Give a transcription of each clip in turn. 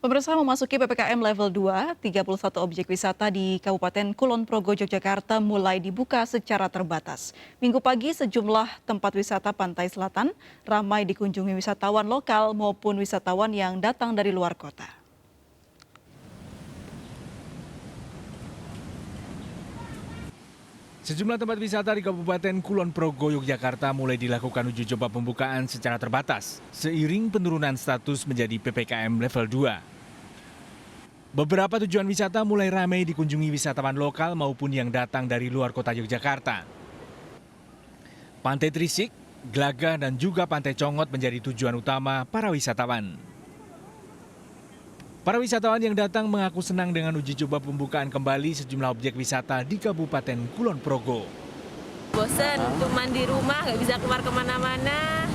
Pemirsa memasuki PPKM level 2, 31 objek wisata di Kabupaten Kulon Progo, Yogyakarta mulai dibuka secara terbatas. Minggu pagi sejumlah tempat wisata pantai selatan ramai dikunjungi wisatawan lokal maupun wisatawan yang datang dari luar kota. Sejumlah tempat wisata di Kabupaten Kulon Progo, Yogyakarta mulai dilakukan uji coba pembukaan secara terbatas, seiring penurunan status menjadi PPKM level 2. Beberapa tujuan wisata mulai ramai dikunjungi wisatawan lokal maupun yang datang dari luar kota Yogyakarta. Pantai Trisik, Glagah, dan juga Pantai Congot menjadi tujuan utama para wisatawan. Para wisatawan yang datang mengaku senang dengan uji coba pembukaan kembali sejumlah objek wisata di Kabupaten Kulon Progo. Bosan, cuma di rumah, nggak bisa keluar kemana-mana.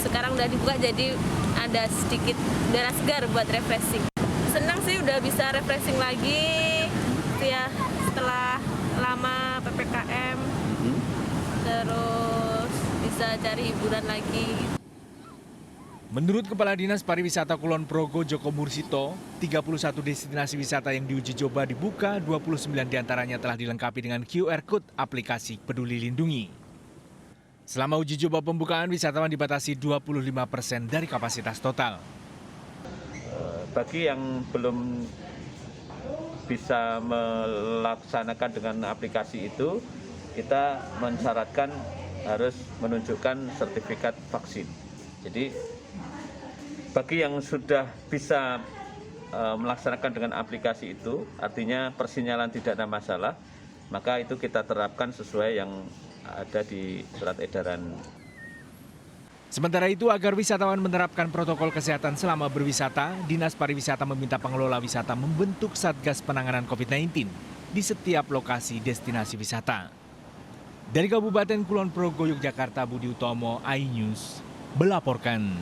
Sekarang udah dibuka jadi ada sedikit udara segar buat refreshing. Senang sih udah bisa refreshing lagi ya setelah lama PPKM. Terus bisa cari hiburan lagi. Menurut Kepala Dinas Pariwisata Kulon Progo Joko Mursito, 31 destinasi wisata yang diuji coba dibuka, 29 diantaranya telah dilengkapi dengan QR Code aplikasi Peduli Lindungi. Selama uji coba pembukaan, wisatawan dibatasi 25% dari kapasitas total. Bagi yang belum bisa melaksanakan dengan aplikasi itu, kita mensyaratkan harus menunjukkan sertifikat vaksin. Jadi bagi yang sudah bisa melaksanakan dengan aplikasi itu, artinya persinyalan tidak ada masalah, maka itu kita terapkan sesuai yang ada di surat edaran. Sementara itu, agar wisatawan menerapkan protokol kesehatan selama berwisata, Dinas Pariwisata meminta pengelola wisata membentuk Satgas Penanganan COVID-19 di setiap lokasi destinasi wisata. Dari Kabupaten Kulon Progo, Yogyakarta, Budi Utomo, iNews melaporkan.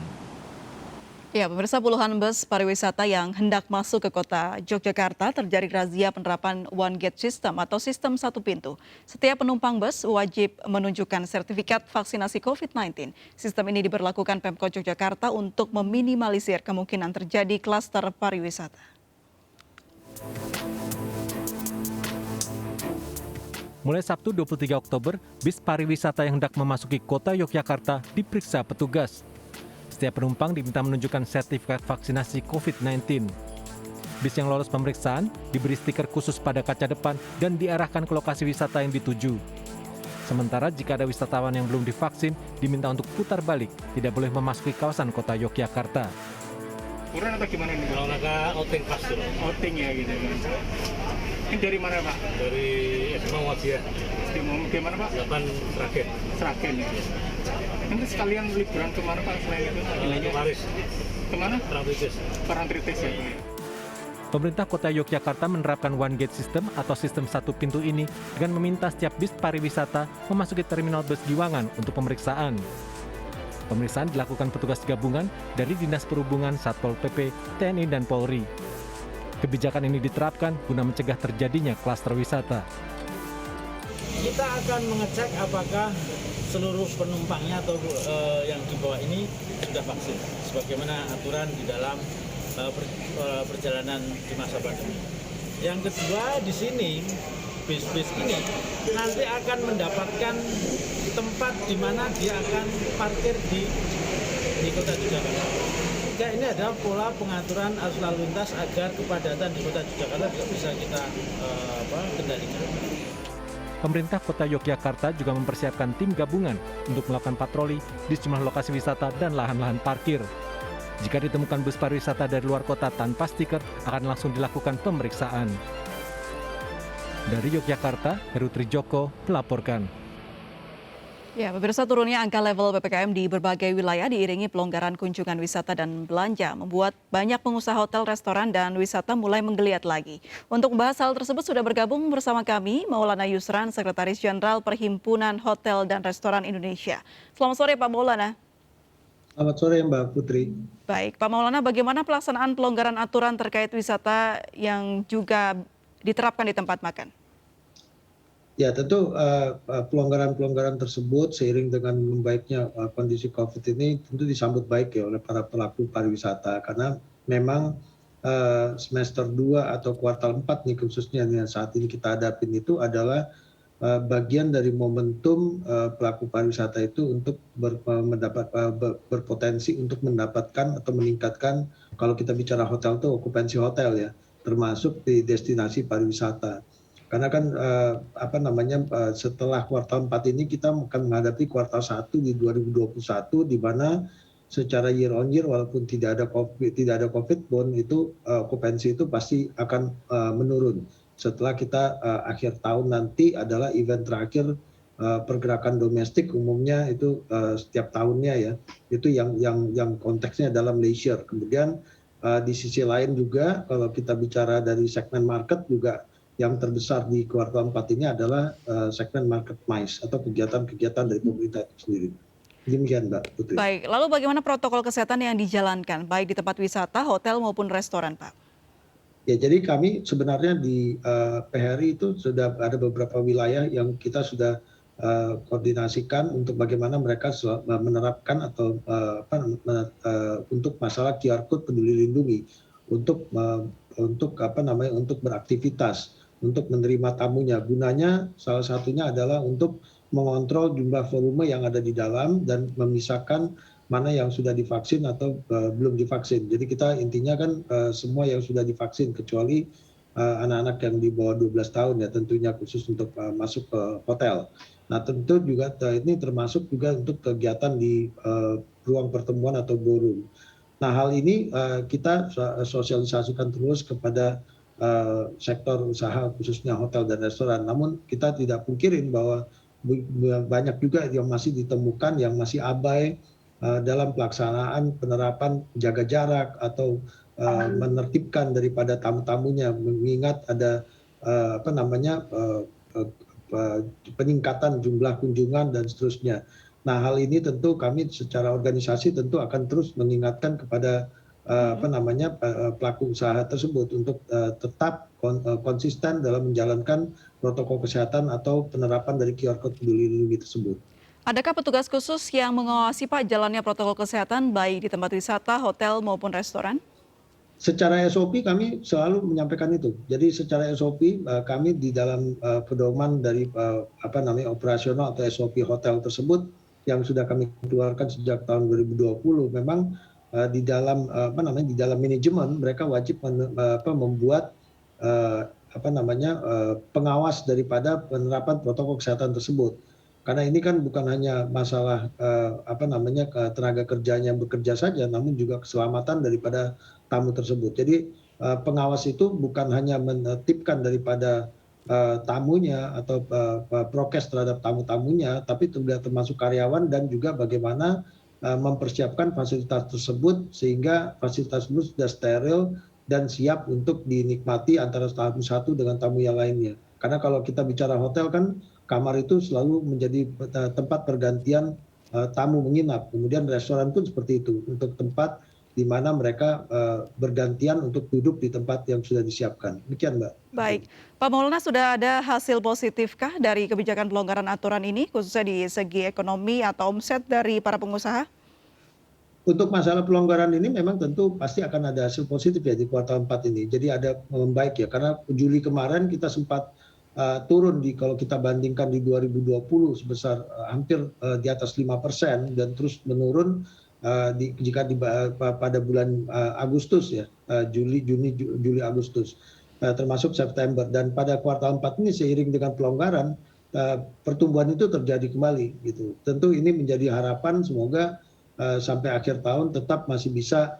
Ya, pemirsa, puluhan bus pariwisata yang hendak masuk ke kota Yogyakarta terjaring razia penerapan One Gate System atau sistem satu pintu. Setiap penumpang bus wajib menunjukkan sertifikat vaksinasi COVID-19. Sistem ini diberlakukan Pemkot Yogyakarta untuk meminimalisir kemungkinan terjadi klaster pariwisata. Mulai Sabtu 23 Oktober, bis pariwisata yang hendak memasuki kota Yogyakarta diperiksa petugas. Setiap penumpang diminta menunjukkan sertifikat vaksinasi COVID-19. Bis yang lolos pemeriksaan diberi stiker khusus pada kaca depan dan diarahkan ke lokasi wisata yang dituju. Sementara jika ada wisatawan yang belum divaksin, diminta untuk putar balik, tidak boleh memasuki kawasan kota Yogyakarta. Kurang atau gimana nih? Kalau mereka outing pas dulu. Outing ya gitu. Ini dari mana Pak? Dari SMA Muhammadiyah. Gimana Pak? 8 Sragen. Sragen ya. Nanti sekalian liburan kemana Pak selain itu? Ke Paris. Kemana? Parangtritis. Parangtritis ya. Pemerintah Kota Yogyakarta menerapkan One Gate System atau sistem satu pintu ini dengan meminta setiap bis pariwisata memasuki terminal bus Giwangan untuk pemeriksaan. Pemeriksaan dilakukan petugas gabungan dari Dinas Perhubungan, Satpol PP, TNI, dan Polri. Kebijakan ini diterapkan guna mencegah terjadinya klaster wisata. Kita akan mengecek apakah seluruh penumpangnya atau yang dibawa ini sudah vaksin, sebagaimana aturan di dalam perjalanan di masa pandemi. Yang kedua, di sini bis-bis ini nanti akan mendapatkan tempat di mana dia akan parkir di kota Yogyakarta. Ini adalah pola pengaturan arus lalu lintas agar kepadatan di kota Yogyakarta juga bisa kita kendalikan. Pemerintah Kota Yogyakarta juga mempersiapkan tim gabungan untuk melakukan patroli di sejumlah lokasi wisata dan lahan-lahan parkir. Jika ditemukan bus pariwisata dari luar kota tanpa stiker, akan langsung dilakukan pemeriksaan. Dari Yogyakarta, Heru Trijoko melaporkan. Ya, pemirsa, turunnya angka level PPKM di berbagai wilayah diiringi pelonggaran kunjungan wisata dan belanja membuat banyak pengusaha hotel, restoran, dan wisata mulai menggeliat lagi. Untuk membahas hal tersebut sudah bergabung bersama kami Maulana Yusran, Sekretaris Jenderal Perhimpunan Hotel dan Restoran Indonesia. Selamat sore Pak Maulana. Selamat sore Mbak Putri. Baik, Pak Maulana, bagaimana pelaksanaan pelonggaran aturan terkait wisata yang juga diterapkan di tempat makan? Ya tentu pelonggaran-pelonggaran tersebut seiring dengan membaiknya kondisi COVID ini tentu disambut baik ya oleh para pelaku pariwisata karena memang semester 2 atau kuartal 4 nih khususnya yang saat ini kita hadapin itu adalah bagian dari momentum pelaku pariwisata itu untuk berpotensi untuk mendapatkan atau meningkatkan kalau kita bicara hotel itu okupansi hotel ya termasuk di destinasi pariwisata. Karena kan setelah kuartal 4 ini kita akan menghadapi kuartal 1 di 2021 di mana secara year on year walaupun tidak ada COVID pun itu okupansi itu pasti akan menurun. Setelah kita akhir tahun nanti adalah event terakhir pergerakan domestik umumnya itu setiap tahunnya ya. Itu yang konteksnya dalam leisure. Kemudian di sisi lain juga kalau kita bicara dari segmen market juga yang terbesar di kuartal 4 ini adalah segmen market MICE atau kegiatan-kegiatan dari pemerintah itu sendiri. Demikian Mbak Putri. Baik, lalu bagaimana protokol kesehatan yang dijalankan baik di tempat wisata, hotel maupun restoran, Pak? Ya, jadi kami sebenarnya di PHRI itu sudah ada beberapa wilayah yang kita sudah koordinasikan untuk bagaimana mereka menerapkan atau untuk masalah QR code Peduli Lindungi untuk beraktivitas, untuk menerima tamunya. Gunanya salah satunya adalah untuk mengontrol jumlah volume yang ada di dalam dan memisahkan mana yang sudah divaksin atau belum divaksin. Jadi kita intinya kan semua yang sudah divaksin kecuali anak-anak yang di bawah 12 tahun ya tentunya khusus untuk masuk ke hotel. Nah tentu juga ini termasuk juga untuk kegiatan di ruang pertemuan atau ballroom. Nah hal ini kita sosialisasikan terus kepada sektor usaha khususnya hotel dan restoran. Namun kita tidak pungkirin bahwa banyak juga yang masih ditemukan yang masih abai dalam pelaksanaan penerapan jaga jarak atau menertibkan daripada tamu-tamunya mengingat ada peningkatan jumlah kunjungan dan seterusnya. Nah hal ini tentu kami secara organisasi tentu akan terus mengingatkan kepada pelaku usaha tersebut untuk tetap konsisten dalam menjalankan protokol kesehatan atau penerapan dari QR Code Peduli Lindungi tersebut. Adakah petugas khusus yang mengawasi Pak jalannya protokol kesehatan baik di tempat wisata, hotel maupun restoran? Secara SOP kami selalu menyampaikan itu. Jadi secara SOP kami di dalam pedoman dari operasional atau SOP hotel tersebut yang sudah kami keluarkan sejak tahun 2020 memang di dalam di dalam manajemen mereka wajib membuat pengawas daripada penerapan protokol kesehatan tersebut. Karena ini kan bukan hanya masalah tenaga kerjanya bekerja saja, namun juga keselamatan daripada tamu tersebut. Jadi pengawas itu bukan hanya menetipkan daripada tamunya atau prokes terhadap tamu-tamunya, tapi juga termasuk karyawan dan juga bagaimana mempersiapkan fasilitas tersebut sehingga fasilitas tersebut sudah steril dan siap untuk dinikmati antara tamu satu dengan tamu yang lainnya. Karena kalau kita bicara hotel kan kamar itu selalu menjadi tempat pergantian tamu menginap. Kemudian restoran pun seperti itu untuk tempat di mana mereka bergantian untuk duduk di tempat yang sudah disiapkan. Demikian Mbak. Baik, Pak Maulana sudah ada hasil positifkah dari kebijakan pelonggaran aturan ini khususnya di segi ekonomi atau omset dari para pengusaha? Untuk masalah pelonggaran ini memang tentu pasti akan ada hasil positif ya di kuartal 4 ini. Jadi ada membaik ya karena Juli kemarin kita sempat turun kalau kita bandingkan di 2020 sebesar hampir di atas 5% dan terus menurun pada bulan Agustus ya, Juli Agustus termasuk September, dan pada kuartal 4 ini seiring dengan pelonggaran pertumbuhan itu terjadi kembali gitu. Tentu ini menjadi harapan semoga sampai akhir tahun tetap masih bisa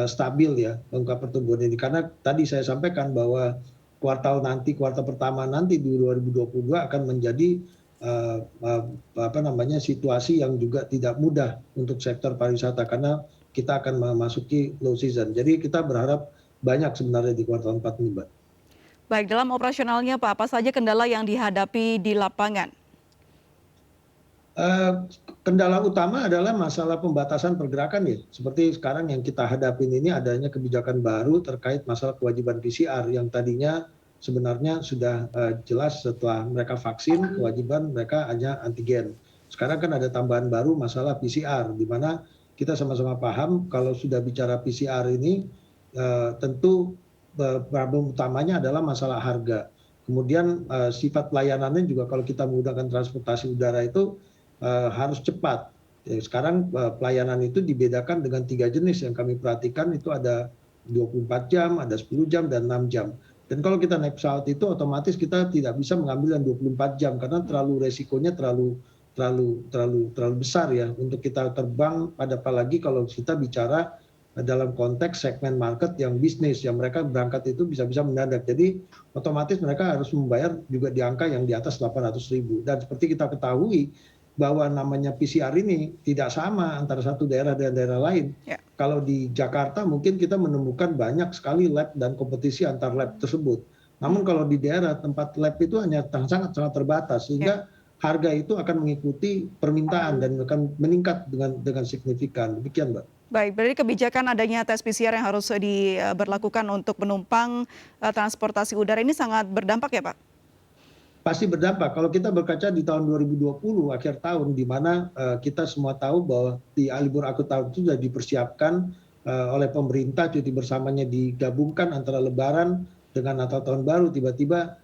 stabil ya angka pertumbuhan ini, karena tadi saya sampaikan bahwa kuartal pertama nanti di 2022 akan menjadi situasi yang juga tidak mudah untuk sektor pariwisata karena kita akan memasuki low season. Jadi kita berharap banyak sebenarnya di kuartal 4 ini, Mbak. Baik, dalam operasionalnya Pak, apa saja kendala yang dihadapi di lapangan? Kendala utama adalah masalah pembatasan pergerakan ya. Seperti sekarang yang kita hadapin ini adanya kebijakan baru terkait masalah kewajiban PCR yang tadinya sebenarnya sudah jelas setelah mereka vaksin, kewajiban mereka hanya antigen. Sekarang kan ada tambahan baru masalah PCR, di mana kita sama-sama paham kalau sudah bicara PCR ini tentu problem utamanya adalah masalah harga. Kemudian sifat pelayanannya juga kalau kita menggunakan transportasi udara itu harus cepat. Sekarang pelayanan itu dibedakan dengan 3 jenis yang kami perhatikan, itu ada 24 jam, ada 10 jam, dan 6 jam. Dan kalau kita naik pesawat itu otomatis kita tidak bisa mengambil yang 24 jam karena terlalu resikonya terlalu besar ya untuk kita terbang, apalagi kalau kita bicara dalam konteks segmen market yang bisnis, yang mereka berangkat itu bisa-bisa mendadak. Jadi otomatis mereka harus membayar juga di angka yang di atas 800.000. Dan seperti kita ketahui bahwa namanya PCR ini tidak sama antara satu daerah dan daerah lain. Ya. Kalau di Jakarta mungkin kita menemukan banyak sekali lab dan kompetisi antar lab tersebut. Namun kalau di daerah tempat lab itu hanya sangat terbatas, sehingga harga itu akan mengikuti permintaan dan akan meningkat dengan signifikan. Demikian, Mbak. Baik, berarti kebijakan adanya tes PCR yang harus diberlakukan untuk penumpang transportasi udara ini sangat berdampak ya, Pak? Pasti berdampak. Kalau kita berkaca di tahun 2020, akhir tahun, di mana kita semua tahu bahwa di libur akhir tahun itu sudah dipersiapkan oleh pemerintah, cuti bersamanya digabungkan antara Lebaran dengan Natal Tahun Baru. Tiba-tiba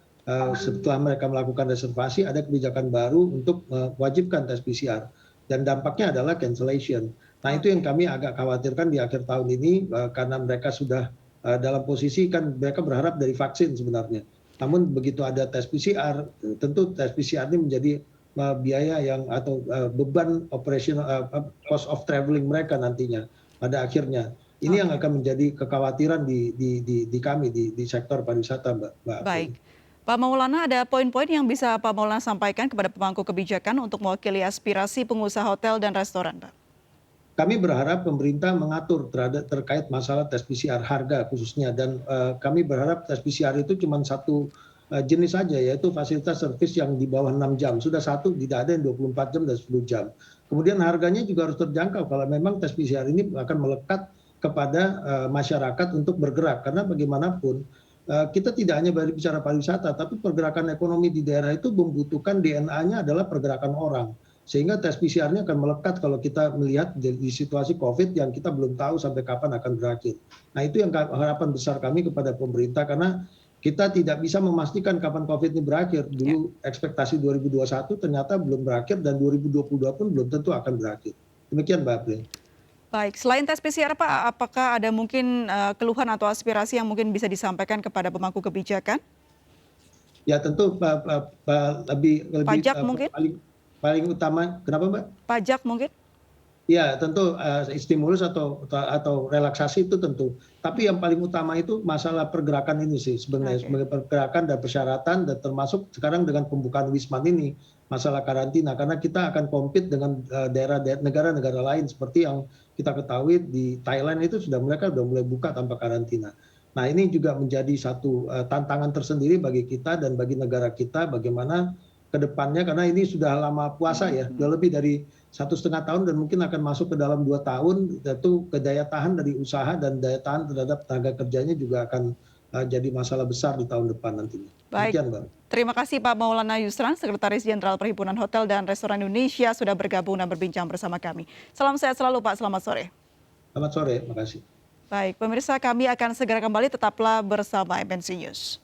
setelah mereka melakukan reservasi, ada kebijakan baru untuk mewajibkan tes PCR. Dan dampaknya adalah cancellation. Nah itu yang kami agak khawatirkan di akhir tahun ini, karena mereka sudah dalam posisi, kan mereka berharap dari vaksin sebenarnya. Namun begitu ada tes PCR, tentu tes PCR ini menjadi biaya yang atau beban operasional, cost of traveling mereka nantinya pada akhirnya. Ini yang akan menjadi kekhawatiran di kami di sektor pariwisata, Mbak. Baik. Pak Maulana, ada poin-poin yang bisa Pak Maulana sampaikan kepada pemangku kebijakan untuk mewakili aspirasi pengusaha hotel dan restoran, Pak? Kami berharap pemerintah mengatur terkait masalah tes PCR harga khususnya, dan kami berharap tes PCR itu cuma satu jenis saja, yaitu fasilitas servis yang di bawah 6 jam. Sudah satu, tidak ada yang 24 jam dan 10 jam. Kemudian harganya juga harus terjangkau kalau memang tes PCR ini akan melekat kepada masyarakat untuk bergerak. Karena bagaimanapun kita tidak hanya berbicara pariwisata, tapi pergerakan ekonomi di daerah itu membutuhkan DNA-nya adalah pergerakan orang. Sehingga tes PCR-nya akan melekat kalau kita melihat di situasi COVID yang kita belum tahu sampai kapan akan berakhir. Nah itu yang harapan besar kami kepada pemerintah, karena kita tidak bisa memastikan kapan COVID ini berakhir. Dulu ekspektasi 2021 ternyata belum berakhir, dan 2022 pun belum tentu akan berakhir. Demikian, Mbak April. Baik, selain tes PCR, Pak, apakah ada mungkin keluhan atau aspirasi yang mungkin bisa disampaikan kepada pemangku kebijakan? Ya tentu lebih pajak mungkin? Paling utama, kenapa Mbak? Pajak mungkin? Ya tentu stimulus atau relaksasi itu tentu. Tapi yang paling utama itu masalah pergerakan ini sih sebenarnya, sebagai pergerakan dan persyaratan, dan termasuk sekarang dengan pembukaan Wisma ini, masalah karantina, karena kita akan compete dengan negara-negara lain seperti yang kita ketahui di Thailand itu mereka sudah mulai buka tanpa karantina. Nah ini juga menjadi satu tantangan tersendiri bagi kita dan bagi negara kita, bagaimana ke depannya, karena ini sudah lama puasa ya, sudah lebih dari 1,5 tahun dan mungkin akan masuk ke dalam 2 tahun, tentu daya tahan dari usaha dan daya tahan terhadap tenaga kerjanya juga akan jadi masalah besar di tahun depan nantinya. Baik, demikian, Mbak. Terima kasih Pak Maulana Yusran, Sekretaris Jenderal Perhimpunan Hotel dan Restoran Indonesia sudah bergabung dan berbincang bersama kami. Salam sehat selalu Pak, selamat sore. Selamat sore, terima kasih. Baik, pemirsa, kami akan segera kembali, tetaplah bersama MNC News.